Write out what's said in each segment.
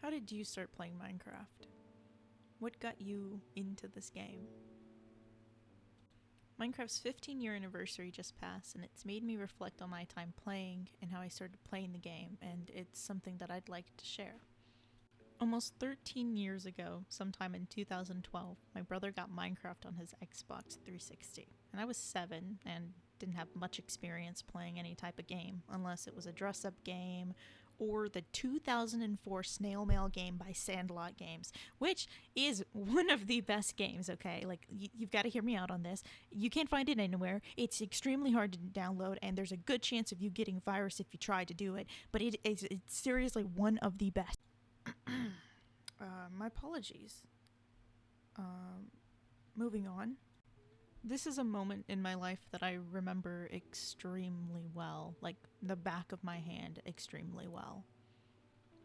How did you start playing Minecraft? What got you into this game? Minecraft's 15-year anniversary just passed, and it's made me reflect on my time playing and how I started playing the game, and it's something that I'd like to share. Almost 13 years ago, sometime in 2012, my brother got Minecraft on his Xbox 360, and I was 7 and didn't have much experience playing any type of game, unless it was a dress-up game or the 2004 Snail Mail game by Sandlot Games, which is one of the best games, okay? Like, you've got to hear me out on this. You can't find it anywhere. It's extremely hard to download, and there's a good chance of you getting a virus if you try to do it, but it's seriously one of the best. My apologies. Moving on. This is a moment in my life that I remember extremely well, like the back of my hand extremely well.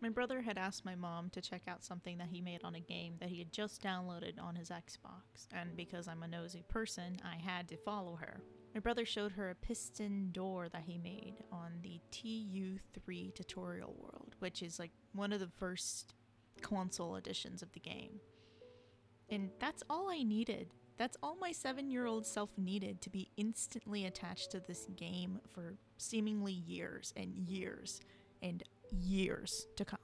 My brother had asked my mom to check out something that he made on a game that he had just downloaded on his Xbox, and because I'm a nosy person, I had to follow her. My brother showed her a piston door that he made on the TU3 tutorial world, which is like one of the first console editions of the game. And that's all I needed. That's all my 7-year-old self needed to be instantly attached to this game for seemingly years and years and years to come.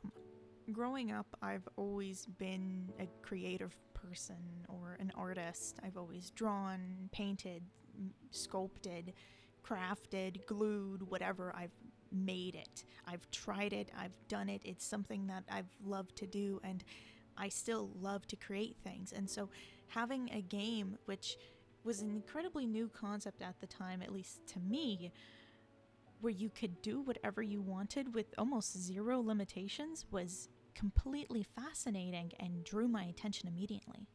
Growing up, I've always been a creative person or an artist. I've always drawn, painted, sculpted, crafted, glued, whatever. I've made it. I've tried it. I've done it. It's something that I've loved to do, and I still love to create things. And so having a game, which was an incredibly new concept at the time, at least to me, where you could do whatever you wanted with almost zero limitations, was completely fascinating and drew my attention immediately.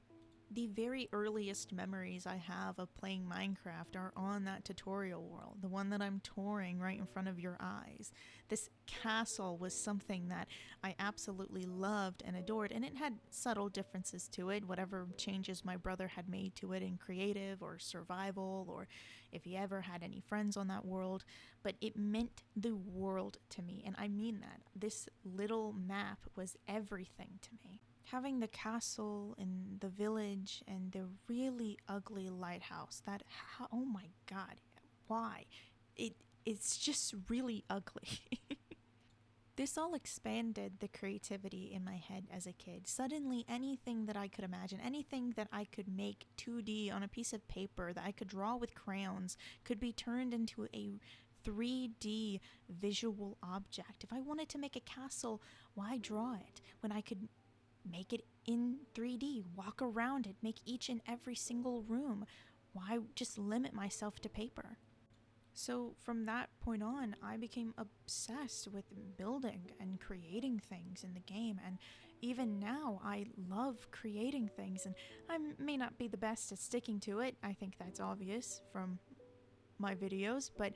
The very earliest memories I have of playing Minecraft are on that tutorial world, the one that I'm touring right in front of your eyes. This castle was something that I absolutely loved and adored, and it had subtle differences to it, whatever changes my brother had made to it in creative or survival, or if he ever had any friends on that world, but it meant the world to me, and I mean that. This little map was everything to me. Having the castle and the village and the really ugly lighthouse, oh my god, why? It's just really ugly. This all expanded the creativity in my head as a kid. Suddenly, anything that I could imagine, anything that I could make 2D on a piece of paper, that I could draw with crayons, could be turned into a 3D visual object. If I wanted to make a castle, why draw it when I could make it in 3D, walk around it, make each and every single room? Why just limit myself to paper? So from that point on, I became obsessed with building and creating things in the game, and even now I love creating things, and I may not be the best at sticking to it. I think that's obvious from my videos, but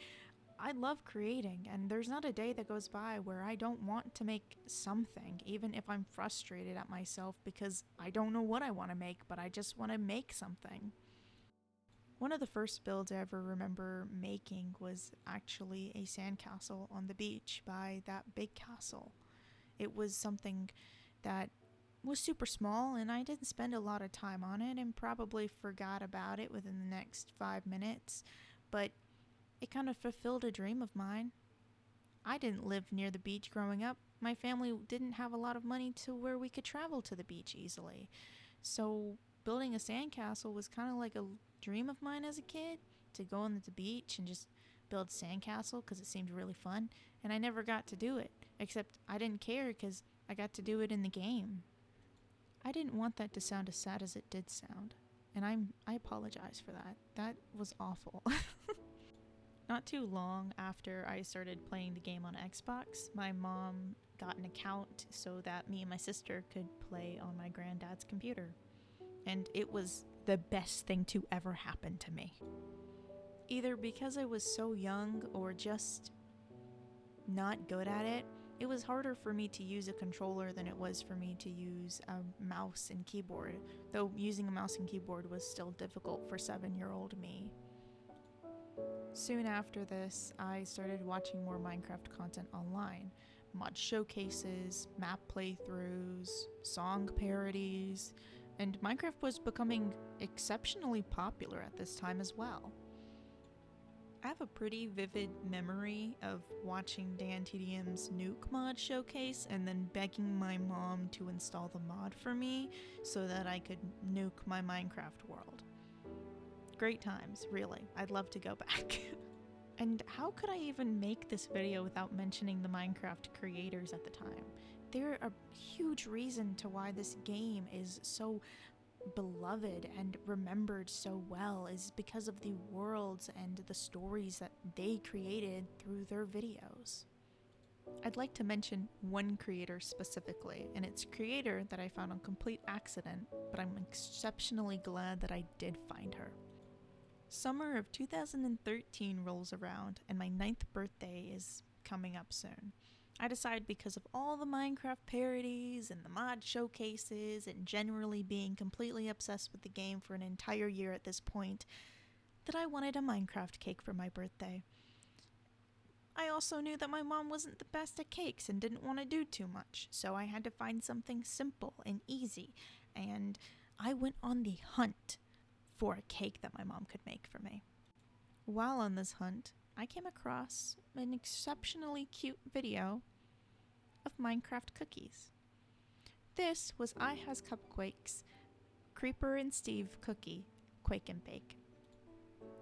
I love creating, and there's not a day that goes by where I don't want to make something, even if I'm frustrated at myself because I don't know what I want to make, but I just want to make something. One of the first builds I ever remember making was actually a sandcastle on the beach by that big castle. It was something that was super small, and I didn't spend a lot of time on it and probably forgot about it within the next 5 minutes, but it kind of fulfilled a dream of mine. I didn't live near the beach growing up. My family didn't have a lot of money to where we could travel to the beach easily. So building a sandcastle was kind of like a dream of mine as a kid, to go on the beach and just build sandcastle because it seemed really fun. And I never got to do it, except I didn't care because I got to do it in the game. I didn't want that to sound as sad as it did sound, and I apologize for that. That was awful. Not too long after I started playing the game on Xbox, my mom got an account so that me and my sister could play on my granddad's computer. And it was the best thing to ever happen to me. Either because I was so young or just not good at it, it was harder for me to use a controller than it was for me to use a mouse and keyboard, though using a mouse and keyboard was still difficult for 7-year-old me. Soon after this, I started watching more Minecraft content online. mod showcases, map playthroughs, song parodies, and Minecraft was becoming exceptionally popular at this time as well. I have a pretty vivid memory of watching Dan TDM's Nuke mod showcase and then begging my mom to install the mod for me so that I could nuke my Minecraft world. Great times, really. I'd love to go back. And how could I even make this video without mentioning the Minecraft creators at the time? They're a huge reason to why this game is so beloved and remembered so well is because of the worlds and the stories that they created through their videos. I'd like to mention one creator specifically, and it's a creator that I found on complete accident, but I'm exceptionally glad that I did find her. Summer of 2013 rolls around, and my 9th birthday is coming up soon. I decide, because of all the Minecraft parodies and the mod showcases and generally being completely obsessed with the game for an entire year at this point, that I wanted a Minecraft cake for my birthday. I also knew that my mom wasn't the best at cakes and didn't want to do too much, so I had to find something simple and easy, and I went on the hunt for a cake that my mom could make for me. While on this hunt, I came across an exceptionally cute video of Minecraft cookies. This was iHasCupquake's Creeper and Steve cookie, Quake and Bake.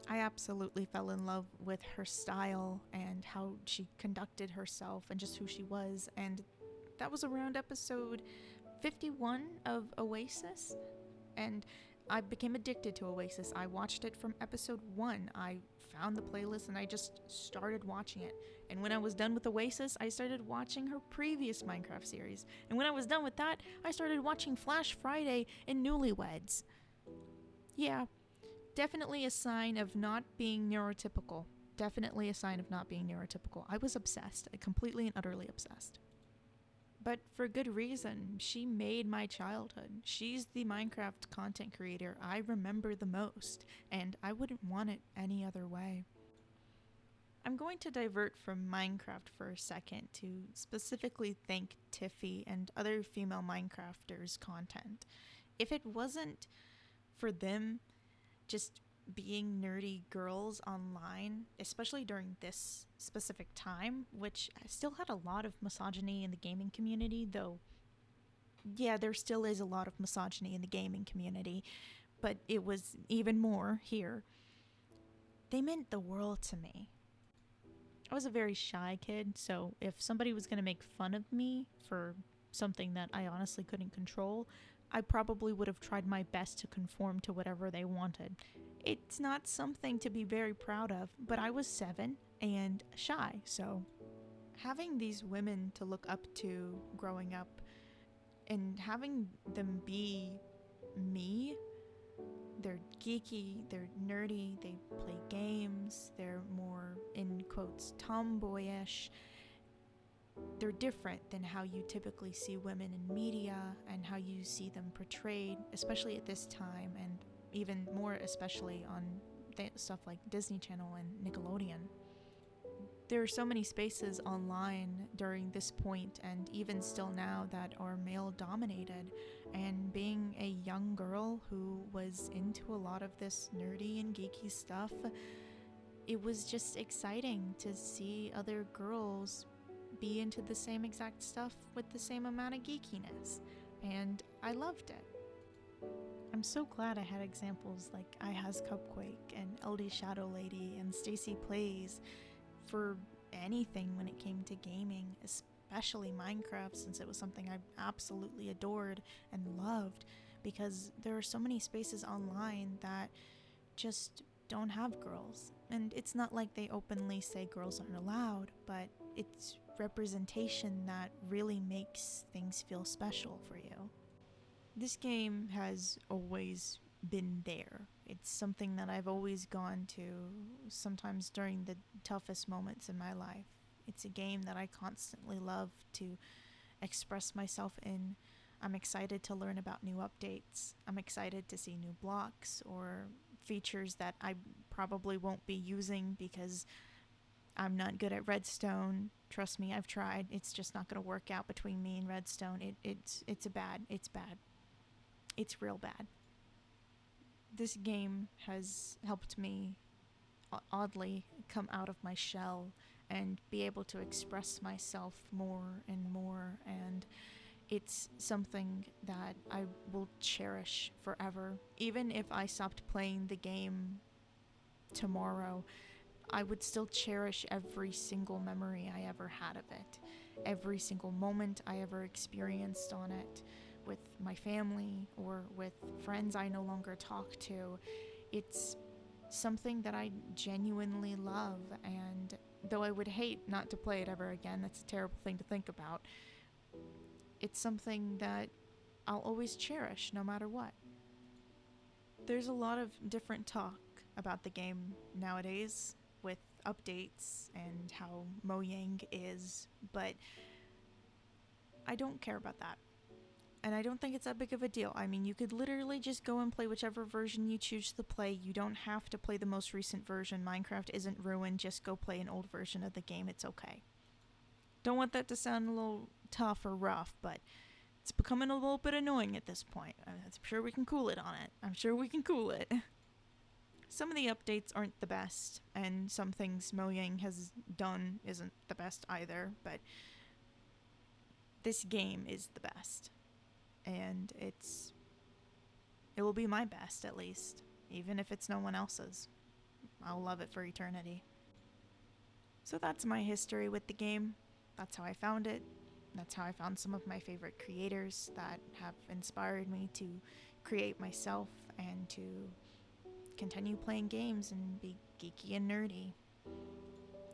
I absolutely fell in love with her style and how she conducted herself and just who she was, and that was around episode 51 of Oasis, and I became addicted to Oasis. I watched it from episode 1. I found the playlist and I just started watching it. And when I was done with Oasis, I started watching her previous Minecraft series. And when I was done with that, I started watching Flash Friday and Newlyweds. Yeah, definitely a sign of not being neurotypical. Definitely a sign of not being neurotypical. I was obsessed, completely and utterly obsessed. But for good reason. She made my childhood. She's the Minecraft content creator I remember the most, and I wouldn't want it any other way. I'm going to divert from Minecraft for a second to specifically thank Tiffy and other female Minecrafters' content. If it wasn't for them just being nerdy girls online, especially during this specific time, which still had a lot of misogyny in the gaming community, though, yeah, there still is a lot of misogyny in the gaming community, but it was even more here. They meant the world to me. I was a very shy kid, so if somebody was going to make fun of me for something that I honestly couldn't control, I probably would have tried my best to conform to whatever they wanted. It's not something to be very proud of, but I was 7 and shy, so having these women to look up to growing up and having them be me, they're geeky, they're nerdy, they play games, they're more, in quotes, tomboyish. They're different than how you typically see women in media and how you see them portrayed, especially at this time, and even more especially on stuff like Disney Channel and Nickelodeon. There are so many spaces online during this point and even still now that are male dominated, and being a young girl who was into a lot of this nerdy and geeky stuff, it was just exciting to see other girls be into the same exact stuff with the same amount of geekiness, and I loved it. I'm so glad I had examples like iHasCupquake and LD Shadow Lady and Stacy Plays for anything when it came to gaming, especially Minecraft, since it was something I absolutely adored and loved, because there are so many spaces online that just don't have girls. And it's not like they openly say girls aren't allowed, but it's representation that really makes things feel special for you. This game has always been there. It's something that I've always gone to, sometimes during the toughest moments in my life. It's a game that I constantly love to express myself in. I'm excited to learn about new updates. I'm excited to see new blocks or features that I probably won't be using because I'm not good at Redstone. Trust me, I've tried. It's just not going to work out between me and Redstone. It's bad. It's bad. It's real bad. This game has helped me oddly come out of my shell and be able to express myself more and more, and it's something that I will cherish forever. Even if I stopped playing the game tomorrow, I would still cherish every single memory I ever had of it, every single moment I ever experienced on it with my family or with friends I no longer talk to. It's something that I genuinely love, and though I would hate not to play it ever again, that's a terrible thing to think about, it's something that I'll always cherish no matter what. There's a lot of different talk about the game nowadays with updates and how Mojang is, but I don't care about that. And I don't think it's that big of a deal. I mean, you could literally just go and play whichever version you choose to play. You don't have to play the most recent version. Minecraft isn't ruined. Just go play an old version of the game. It's okay. Don't want that to sound a little tough or rough, but it's becoming a little bit annoying at this point. I'm sure we can cool it on it. I'm sure we can cool it. Some of the updates aren't the best, and some things Mojang has done isn't the best either, but this game is the best. And it will be my best, at least, even if it's no one else's. I'll love it for eternity. So that's my history with the game. That's how I found it. That's how I found some of my favorite creators that have inspired me to create myself and to continue playing games and be geeky and nerdy.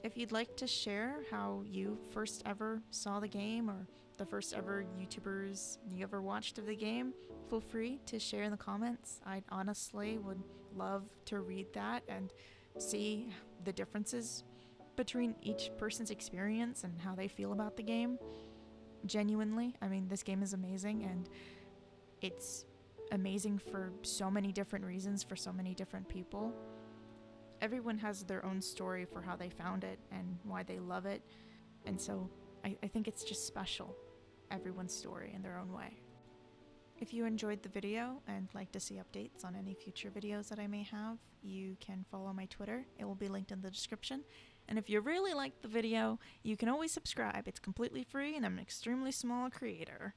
If you'd like to share how you first ever saw the game or the first ever YouTubers you ever watched of the game, feel free to share in the comments. I honestly would love to read that and see the differences between each person's experience and how they feel about the game. Genuinely, I mean, this game is amazing, and it's amazing for so many different reasons for so many different people. Everyone has their own story for how they found it and why they love it, and so I think it's just special, everyone's story in their own way. If you enjoyed the video and like to see updates on any future videos that I may have, you can follow my Twitter. It will be linked in the description. And if you really liked the video, you can always subscribe. It's completely free and I'm an extremely small creator.